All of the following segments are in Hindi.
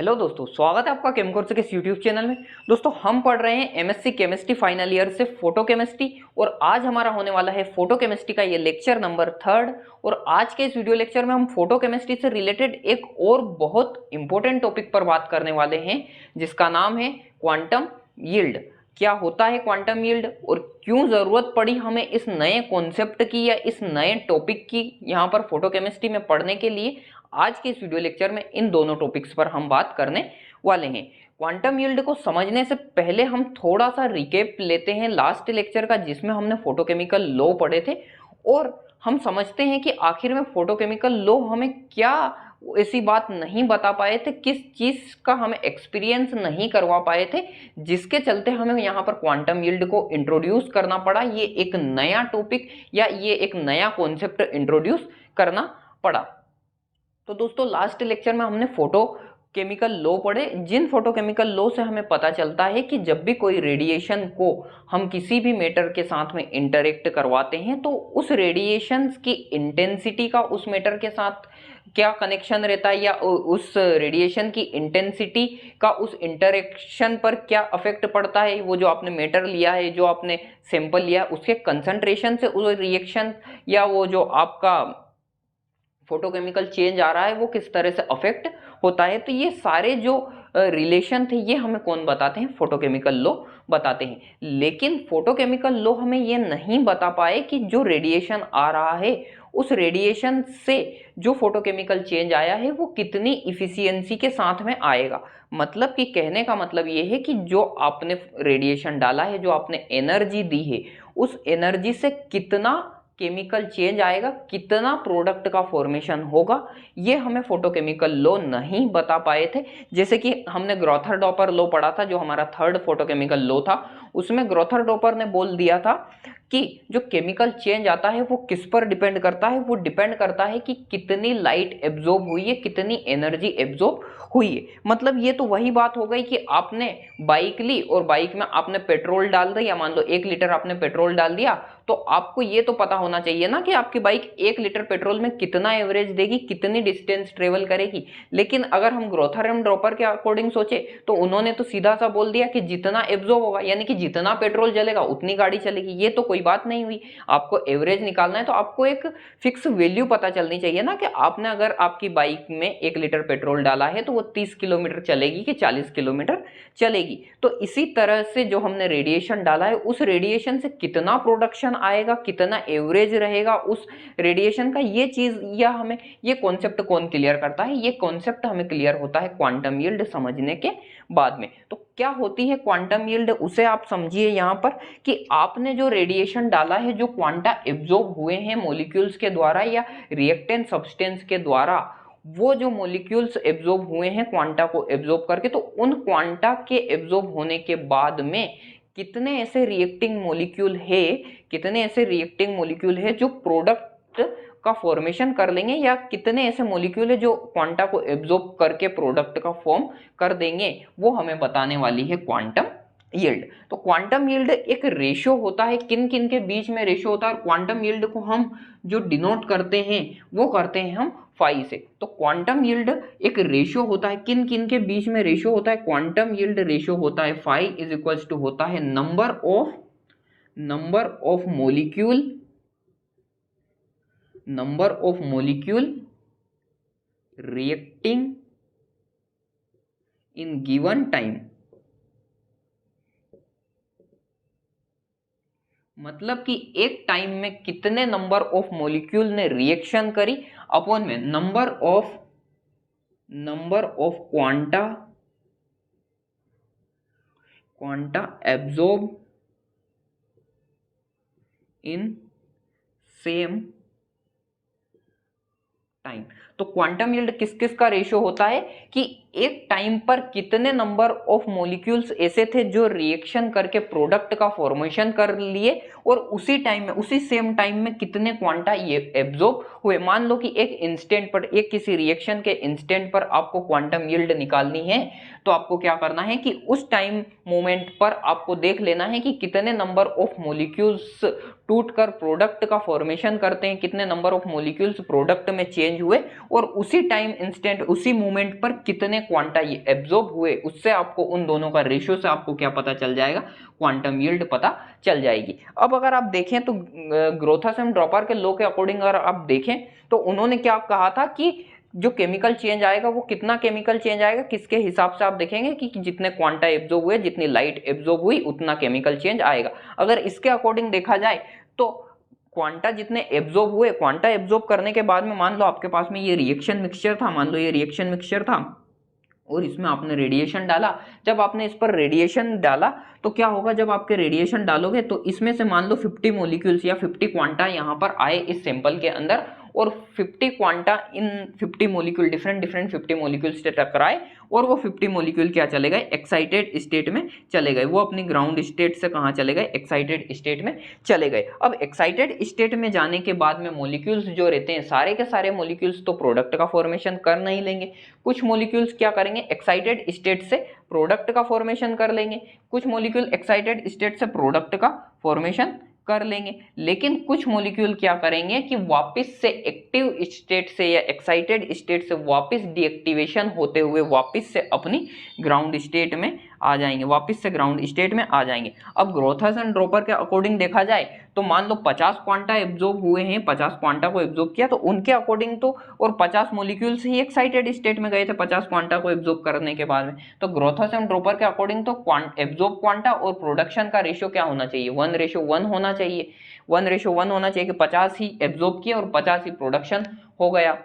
हेलो दोस्तों, स्वागत है आपका केमकोर्स के इस यूट्यूब चैनल में। दोस्तों हम पढ़ रहे हैं एमएससी केमिस्ट्री फाइनल ईयर से फोटो केमिस्ट्री और आज हमारा होने वाला है फोटो केमिस्ट्री का ये लेक्चर नंबर 3। और आज के इस वीडियो लेक्चर में हम फोटो केमिस्ट्री से रिलेटेड एक और बहुत इंपॉर्टेंट टॉपिक पर बात करने वाले हैं जिसका नाम है क्वांटम यील्ड। क्या होता है क्वांटम यील्ड और क्यों जरूरत पड़ी हमें इस नए कॉन्सेप्ट की या इस नए टॉपिक की यहाँ पर फोटो केमिस्ट्री में पढ़ने के लिए, आज के इस वीडियो लेक्चर में इन दोनों टॉपिक्स पर हम बात करने वाले हैं। क्वांटम यील्ड को समझने से पहले हम थोड़ा सा रिकेप लेते हैं लास्ट लेक्चर का जिसमें हमने फोटोकेमिकल लॉ पढ़े थे और हम समझते हैं कि आखिर में फोटोकेमिकल लॉ हमें क्या ऐसी बात नहीं बता पाए थे, किस चीज का हमें एक्सपीरियंस नहीं करवा पाए थे जिसके चलते हमें यहाँ पर क्वांटम यील्ड को इंट्रोड्यूस करना पड़ा। ये एक नया टॉपिक या ये एक नया कॉन्सेप्ट इंट्रोड्यूस करना पड़ा। तो दोस्तों लास्ट लेक्चर में हमने फोटो केमिकल लॉ पढ़े, जिन फोटोकेमिकल लॉ से हमें पता चलता है कि जब भी कोई रेडिएशन को हम किसी भी मैटर के साथ में इंटरेक्ट करवाते हैं तो उस रेडिएशन की इंटेंसिटी का उस मैटर के साथ क्या कनेक्शन रहता है या उस रेडिएशन की इंटेंसिटी का उस इंटरेक्शन पर क्या अफेक्ट पड़ता है। वो जो आपने मैटर लिया है, जो आपने सैंपल लिया, उसके कंसंट्रेशन से उस रिएक्शन या वो जो आपका फोटोकेमिकल चेंज आ रहा है वो किस तरह से अफेक्ट होता है। तो ये सारे जो रिलेशन थे ये हमें कौन बताते हैं, फोटोकेमिकल लॉ बताते हैं। लेकिन फोटोकेमिकल लॉ हमें ये नहीं बता पाए कि जो रेडिएशन आ रहा है उस रेडिएशन से जो फोटोकेमिकल चेंज आया है वो कितनी इफिशियंसी के साथ में आएगा। मतलब कि कहने का मतलब ये है कि जो आपने रेडिएशन डाला है, जो आपने एनर्जी दी है, उस एनर्जी से कितना केमिकल चेंज आएगा, कितना प्रोडक्ट का फॉर्मेशन होगा, ये हमें फोटोकेमिकल लॉ नहीं बता पाए थे। जैसे कि हमने ग्रोथर डॉपर लॉ पढ़ा था जो हमारा थर्ड फोटोकेमिकल लॉ था, उसमें ग्रोथर डॉपर ने बोल दिया था कि जो केमिकल चेंज आता है वो किस पर डिपेंड करता है, वो डिपेंड करता है कि कितनी लाइट एब्जॉर्ब हुई है, कितनी एनर्जी एब्जॉर्ब हुई है। मतलब ये तो वही बात हो गई कि आपने बाइक ली और बाइक में आपने पेट्रोल डाल दिया, मान लो 1 लीटर आपने पेट्रोल डाल दिया, तो आपको ये तो पता होना चाहिए ना कि आपकी बाइक 1 लीटर पेट्रोल में कितना एवरेज देगी, कितनी डिस्टेंस ट्रेवल करेगी। लेकिन अगर हम ग्रोथर एंड ड्रॉपर के अकॉर्डिंग सोचे तो उन्होंने तो सीधा सा बोल दिया कि जितना एब्जॉर्ब होगा, यानी कि जितना पेट्रोल जलेगा उतनी गाड़ी चलेगी। ये तो कोई बात नहीं हुई। आपको एवरेज निकालना है तो आपको एक फिक्स वैल्यू पता चलनी चाहिए ना कि आपने अगर आपकी बाइक में 1 लीटर पेट्रोल डाला है तो वो 30 किलोमीटर चलेगी कि 40 किलोमीटर चलेगी। तो इसी तरह से जो हमने रेडिएशन डाला है उस रेडिएशन से कितना प्रोडक्शन आएगा, कितना एवरेज रहेगा उस रेडिएशन का, ये चीज या हमें ये कॉन्सेप्ट कौन क्लियर करता है, ये कॉन्सेप्ट हमें क्लियर होता है क्वांटम यील्ड समझने के बाद में। तो क्या होती है क्वांटम यील्ड, उसे आप समझिए यहाँ पर कि आपने जो रेडिएशन डाला है, जो क्वांटा एब्जॉर्ब हुए हैं मॉलिक्यूल्स के द्वारा या रिएक्टेंट सब्सटेंस के द्वारा, वो जो मॉलिक्यूल्स एब्जॉर्ब हुए हैं क्वांटा को एब्जॉर्ब करके, तो उन क्वांटा के एब्जॉर्ब होने के बाद में कितने ऐसे रिएक्टिंग मॉलिक्यूल है, कितने ऐसे रिएक्टिंग मॉलिक्यूल है जो प्रोडक्ट का फॉर्मेशन कर लेंगे, या कितने ऐसे मॉलिक्यूल है जो क्वांटा को एब्जॉर्ब करके प्रोडक्ट का फॉर्म कर देंगे, वो हमें बताने वाली है क्वांटम यील्ड। तो क्वांटम यील्ड एक रेशियो होता है, किन किन के बीच में रेशियो होता है, और क्वांटम यील्ड को हम जो डिनोट करते हैं वो करते हैं हम फाई से। तो क्वांटम यील्ड एक रेशियो होता है, किन किन के बीच में रेशियो होता है, क्वांटम यील्ड रेशियो होता है फाई इज इक्वल्स टू होता है number of molecule reacting in given time. मतलब कि एक टाइम में कितने नंबर ऑफ मॉलिक्यूल ने रिएक्शन करी अपॉन में number of quanta absorb in same time. तो क्वांटम यील्ड किस किस का रेशियो होता है कि एक टाइम पर कितने नंबर ऑफ मॉलिक्यूल्स ऐसे थे जो रिएक्शन करके प्रोडक्ट का फॉर्मेशन कर लिए, और उसी टाइम में, उसी सेम टाइम में कितने क्वांटा ये एब्जॉर्ब हुए। मान लो कि एक इंस्टेंट पर, एक किसी रिएक्शन के इंस्टेंट पर आपको क्वांटम यील्ड निकालनी है, तो आपको क्या करना है कि उस टाइम मोमेंट पर आपको देख लेना है कि कितने नंबर ऑफ मॉलिक्यूल्स टूटकर प्रोडक्ट का फॉर्मेशन करते हैं, कितने नंबर ऑफ मॉलिक्यूल्स प्रोडक्ट में चेंज हुए, और उसी टाइम इंस्टेंट, उसी मोमेंट पर कितने जितने क्वांटा ये एब्जॉर्ब हुए उससे आपको उन दोनों का रेशियो से आपको क्या पता चल जाएगा, क्वांटम यील्ड पता चल जाएगी। अब अगर आप देखें तो ग्रोथस एंड ड्रॉपर के लॉ के अकॉर्डिंग अगर आप देखें तो उन्होंने क्या कहा था कि जो केमिकल चेंज आएगा वो कितना केमिकल चेंज आएगा, किसके हिसाब से आप देखेंगे कि जितने क्वांटा एब्जॉर्ब हुए, जितनी लाइट एब्जॉर्ब हुई उतना केमिकल चेंज आएगा। अगर इसके अकॉर्डिंग देखा जाए तो क्वांटा जितने एब्जॉर्ब हुए, क्वांटा एब्जॉर्ब करने के बाद में मान लो आपके पास में ये रिएक्शन मिक्सचर था, मान लो ये रिएक्शन मिक्सचर था और इसमें आपने रेडिएशन डाला। जब आपने इस पर रेडिएशन डाला तो क्या होगा, जब आपके रेडिएशन डालोगे तो इसमें से मान लो 50 मॉलिक्यूल्स या 50 क्वांटा यहाँ पर आए इस सैंपल के अंदर और 50 क्वांटा इन 50 मॉलिक्यूल डिफरेंट 50 मॉलिक्यूल्स से टकराए और वो 50 मॉलिक्यूल क्या चले गए, एक्साइटेड स्टेट में चले गए। वो अपनी ग्राउंड स्टेट से कहाँ चले गए, एक्साइटेड स्टेट में चले गए। अब एक्साइटेड स्टेट में जाने के बाद में मॉलिक्यूल्स जो रहते हैं सारे के सारे मॉलिक्यूल्स तो प्रोडक्ट का फॉर्मेशन कर नहीं लेंगे। कुछ मॉलिक्यूल्स क्या करेंगे, एक्साइटेड स्टेट से प्रोडक्ट का फॉर्मेशन कर लेंगे, कुछ मॉलिक्यूल एक्साइटेड स्टेट से प्रोडक्ट का फॉर्मेशन कर लेंगे। लेकिन कुछ मॉलिक्यूल क्या करेंगे कि वापस से एक्टिव स्टेट से या एक्साइटेड स्टेट से वापस डीएक्टिवेशन होते हुए वापस से अपनी ग्राउंड स्टेट में आ जाएंगे, वापस से ग्राउंड स्टेट में आ जाएंगे। अब ग्रोथस एंड ड्रॉपर के अकॉर्डिंग देखा जाए तो मान लो 50 क्वांटा एब्जॉर्ब हुए हैं, 50 क्वांटा को एब्जॉर्ब किया तो उनके अकॉर्डिंग तो और 50 मॉलिक्यूल्स ही एक्साइटेड स्टेट में गए थे 50 क्वांटा को एब्जॉर्ब करने के बाद में। तो ग्रोथस एंड ड्रॉपर के अकॉर्डिंग तो एब्जॉर्ब क्वांटा और प्रोडक्शन का रेशियो क्या होना चाहिए, 1:1 होना चाहिए। 1:1 होना चाहिए कि 50 ही एब्जॉर्ब किए और 50 ही प्रोडक्शन हो गया।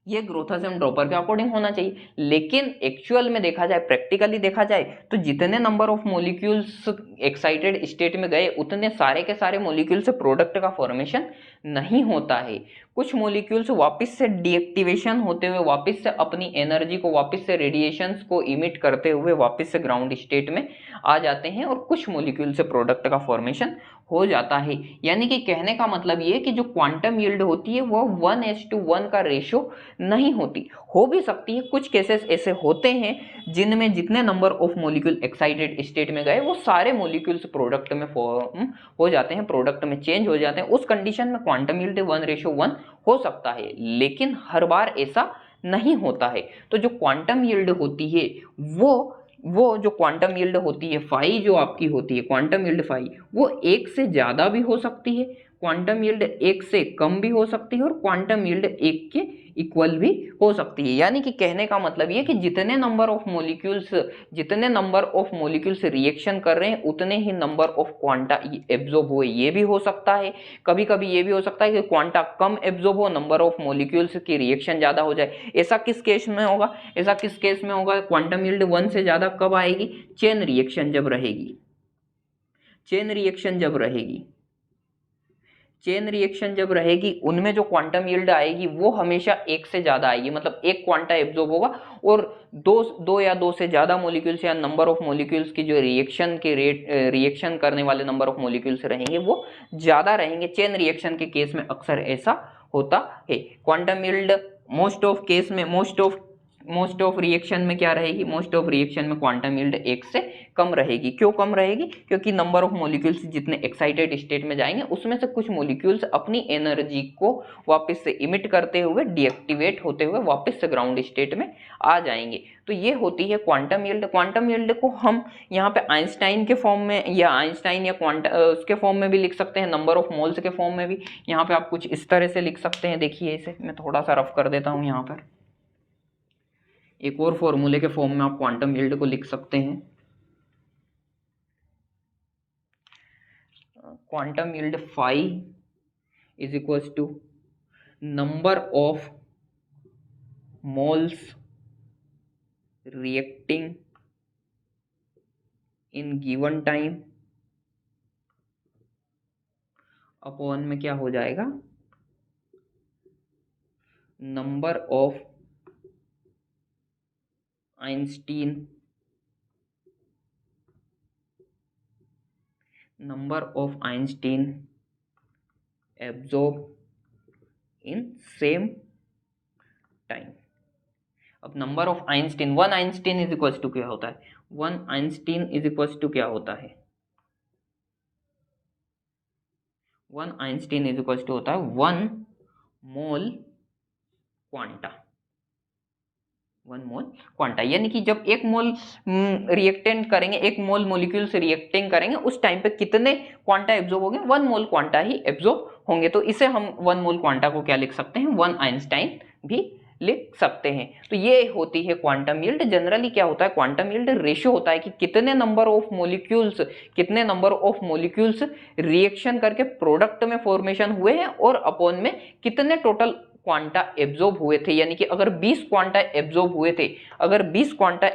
ये ग्रोथस एंड ड्रॉपर के अकॉर्डिंग होना चाहिए। लेकिन एक्चुअल में देखा जाए, प्रैक्टिकली देखा जाए तो जितने number of molecules excited state में गए उतने सारे के सारे मॉलिक्यूल से प्रोडक्ट का फॉर्मेशन नहीं होता है। कुछ मॉलिक्यूल्स वापस से डीएक्टिवेशन होते हुए वापस से अपनी एनर्जी को, वापस से रेडिएशंस को इमिट करते हुए वापस से ग्राउंड स्टेट में आ जाते हैं और कुछ मॉलिक्यूल से प्रोडक्ट का फॉर्मेशन हो जाता है। यानी कि कहने का मतलब ये कि जो क्वांटम यील्ड होती है वो 1:1 का रेशियो नहीं होती। हो भी सकती है, कुछ केसेस ऐसे होते हैं जिनमें जितने number of molecule excited state में गए वो सारे मॉलिक्यूल्स प्रोडक्ट में फॉर्म हो जाते हैं, प्रोडक्ट में चेंज हो जाते हैं। उस कंडीशन में क्वांटम यील्ड 1:1 हो सकता है, लेकिन हर बार ऐसा नहीं होता है। तो जो क्वांटम यील्ड होती है वो जो क्वांटम यील्ड होती है फाई, जो आपकी होती है क्वांटम यील्ड फाई, वो 1 से ज्यादा भी हो सकती है, क्वांटम यील्ड 1 से कम भी हो सकती है और क्वांटम यील्ड 1 के इक्वल भी हो सकती है। यानी कि कहने का मतलब ये कि जितने नंबर ऑफ मॉलिक्यूल्स रिएक्शन कर रहे हैं उतने ही नंबर ऑफ क्वांटा एब्जॉर्ब हुए, ये भी हो सकता है। कभी कभी ये भी हो सकता है कि क्वांटा कम एब्जॉर्ब हो, नंबर ऑफ मॉलिक्यूल्स की रिएक्शन ज्यादा हो जाए। ऐसा किस केस में होगा, क्वांटम यील्ड 1 से ज्यादा कब आएगी, चेन रिएक्शन जब रहेगी। चेन रिएक्शन जब रहेगी उनमें जो क्वांटम यील्ड आएगी वो हमेशा 1 से ज्यादा आएगी। मतलब एक क्वांटा एब्जॉर्ब होगा और दो या दो से ज्यादा मॉलिक्यूल्स या नंबर ऑफ मॉलिक्यूल्स की जो रिएक्शन करने वाले नंबर ऑफ मॉलिक्यूल्स रहेंगे वो ज्यादा रहेंगे। चेन रिएक्शन के केस में अक्सर ऐसा होता है। Quantum yield most of reaction में क्या रहेगी, मोस्ट ऑफ रिएक्शन में क्वांटम यील्ड 1 से कम रहेगी। क्यों कम रहेगी, क्योंकि नंबर ऑफ मॉलिक्यूल्स जितने एक्साइटेड स्टेट में जाएंगे उसमें से कुछ मॉलिक्यूल्स अपनी एनर्जी को वापस से इमिट करते हुए डीएक्टिवेट होते हुए वापस से ग्राउंड स्टेट में आ जाएंगे। तो ये होती है क्वांटम यील्ड। क्वांटम यील्ड को हम यहाँ पे आइंस्टाइन के फॉर्म में या उसके फॉर्म में भी लिख सकते हैं, नंबर ऑफ मोल्स के फॉर्म में भी यहाँ पे आप कुछ इस तरह से लिख सकते हैं। देखिए इसे मैं थोड़ा सा रफ कर देता हूँ। यहाँ पर एक और फॉर्मूले के फॉर्म में आप क्वांटम यील्ड को लिख सकते हैं। Quantum yield phi is equals to number of moles reacting in given time upon में क्या हो जाएगा, number of Einstein absorb in same time. अब number of Einstein, one Einstein is equals to क्या होता है, one Einstein is equals to क्या होता है, one Einstein is equals to होता है 1 मोल क्वांटा। 1 मोल क्वांटा, यानी कि जब 1 मोल रिएक्टेंट करेंगे, 1 मोल मॉलिक्यूल से रिएक्टिंग करेंगे, उस टाइम पे कितने क्वांटा एब्जॉर्ब होंगे? 1 मोल क्वांटा ही एब्जॉर्ब होंगे। तो इसे हम 1 मोल क्वांटा को क्या लिख सकते हैं? 1 आइंस्टाइन भी लिख सकते हैं। तो ये होती है क्वांटम यील्ड। जनरली क्या होता है? क्वांटम यील्ड रेशियो होता है कि कितने नंबर ऑफ मॉलिक्यूल्स रिएक्शन करके प्रोडक्ट में फॉर्मेशन हुए हैं और अपॉन में कितने टोटल क्वांटा एब्जॉर्ब हुए थे। यानी कि अगर 20 क्वांटा एब्जॉर्ब हुए थे, अगर 20 क्वांटा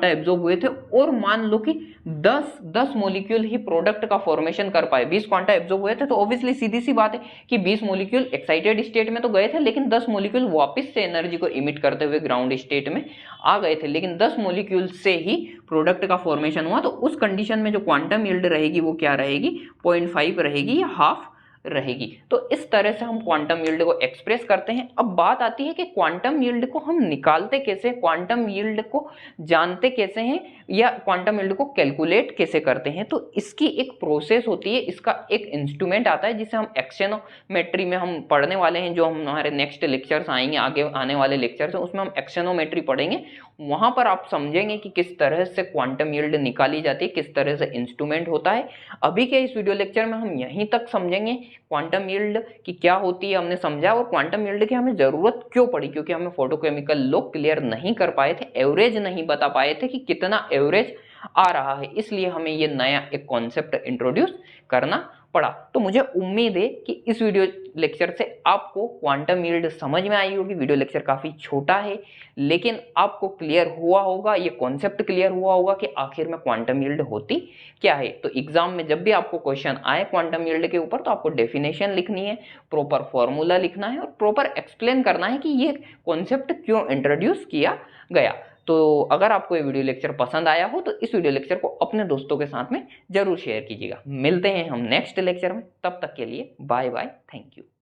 एब्जॉर्ब हुए थे और मान लो कि 10 मॉलिक्यूल ही प्रोडक्ट का फॉर्मेशन कर पाए, 20 क्वांटा एब्जॉर्ब हुए थे, तो ऑब्वियसली सीधी सी बात है कि 20 मॉलिक्यूल एक्साइटेड स्टेट में तो गए थे, लेकिन 10 मॉलिक्यूल वापस से एनर्जी को इमिट करते हुए ग्राउंड स्टेट में आ गए थे, लेकिन 10 मॉलिक्यूल से ही प्रोडक्ट का फॉर्मेशन हुआ। तो उस कंडीशन में जो क्वांटम यील्ड रहेगी वो क्या रहेगी? 0.5 रहेगी या हाफ रहेगी। तो इस तरह से हम क्वांटम यील्ड को एक्सप्रेस करते हैं। अब बात आती है कि क्वांटम यील्ड को हम निकालते कैसे, क्वांटम यील्ड को जानते कैसे हैं, या क्वांटम यील्ड को कैलकुलेट कैसे करते हैं। तो इसकी एक प्रोसेस होती है, इसका एक इंस्ट्रूमेंट आता है जिसे हम एक्सोनोमेट्री में हम पढ़ने वाले हैं, जो हम हमारे नेक्स्ट लेक्चर्स आएंगे, आगे आने वाले लेक्चर्स हैं, उसमें हम एक्सोनोमेट्री पढ़ेंगे। वहां पर आप समझेंगे कि किस तरह से क्वांटम यील्ड निकाली जाती है, किस तरह से इंस्ट्रूमेंट होता है। अभी के इस वीडियो लेक्चर में हम यहीं तक समझेंगे क्वांटम यील्ड की क्या होती है, हमने समझा, और क्वांटम यील्ड की हमें जरूरत क्यों पड़ी, क्योंकि हमें फोटोकेमिकल लॉ क्लियर नहीं कर पाए थे, एवरेज नहीं बता पाए थे कि कितना एवरेज आ रहा है, इसलिए हमें ये नया एक कॉन्सेप्ट इंट्रोड्यूस करना पड़ा। तो मुझे उम्मीद है कि इस वीडियो लेक्चर से आपको क्वांटम यील्ड समझ में आई होगी। वीडियो लेक्चर काफी छोटा है, लेकिन आपको क्लियर हुआ होगा, ये कॉन्सेप्ट क्लियर हुआ होगा कि आखिर में क्वांटम यील्ड होती क्या है। तो एग्जाम में जब भी आपको क्वेश्चन आए क्वांटम यील्ड के ऊपर, तो आपको डेफिनेशन लिखनी है, प्रॉपर फॉर्मूला लिखना है और प्रॉपर एक्सप्लेन करना है कि ये कॉन्सेप्ट क्यों इंट्रोड्यूस किया गया। तो अगर आपको ये वीडियो लेक्चर पसंद आया हो तो इस वीडियो लेक्चर को अपने दोस्तों के साथ में जरूर शेयर कीजिएगा। मिलते हैं हम नेक्स्ट लेक्चर में, तब तक के लिए बाय बाय, थैंक यू।